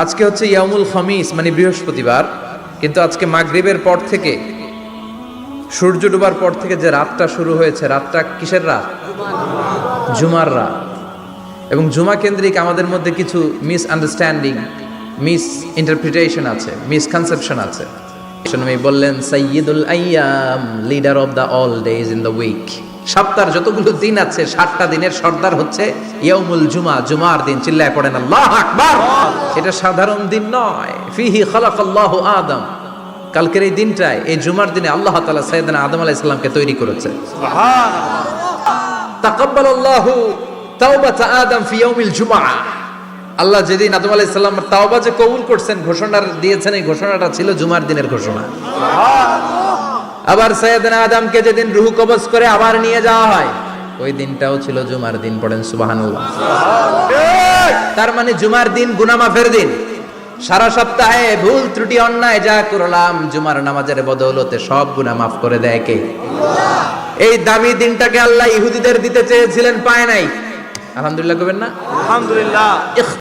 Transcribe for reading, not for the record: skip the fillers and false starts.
আজকে হচ্ছে ইয়াউমুল খামিস মানে বৃহস্পতিবার, কিন্তু আজকে মাগরিবের পর থেকে সূর্য ডোবার পর থেকে যে রাতটা শুরু হয়েছে, রাতটা কিসের রাত? জুমার রাত। এবং জুমা কেন্দ্রিক আমাদের মধ্যে কিছু মিসআন্ডারস্ট্যান্ডিং, মিস ইন্টারপ্রিটেশন আছে, মিসকনসেপশন আছে। নবী বললেন সাইয়্যিদুল আইয়াম, leader of the all days in the week. সপ্তাহের যতগুলো দিন আছে 7টা দিনের সর্দার হচ্ছে ইয়াউমুল জুমা, জুমার দিন। চিল্লায় পড়েন আল্লাহু আকবার। এটা সাধারণ দিন নয়। ফিহি খালাকাল্লাহু আদম, কালকের এই দিনটায়, এই জুমার দিনে আল্লাহ তাআলা সাইয়েদনা আদম আলাইহিস সালামকে তৈরি করেছে। সুবহানাল্লাহ। তাকাব্বালাল্লাহু তাওবাতা আদম ফি ইয়াউমিল জুমআ। আল্লাহ যেদিন আদম আলাইহিস সালামের তাওবা যে কবুল করছেন, ঘোষণা দিয়েছেন, এই ঘোষণাটা ছিল জুমার দিনের ঘোষণা। আবার সাইয়েদনা আদমকে যেদিন রূহ কবজ করে আবার নিয়ে যাওয়া হয়, ওই দিনটাও ছিল জুমার দিন। পড়েন সুবহানাল্লাহ। তার মানে জুমার দিন গুনাহ মাফের দিন। সারা সপ্তাহে ভুল ত্রুটি অন্যায় যা করলাম, জুমার নামাজের বদৌলতে সব গুনাহ মাফ করে দেয় কে? আল্লাহ। এই দামি দিনটাকে আল্লাহ ইহুদিদের দিতে চেয়েছিলেন, পায় নাই। আলহামদুলিল্লাহ কইবেন না? আলহামদুলিল্লাহ।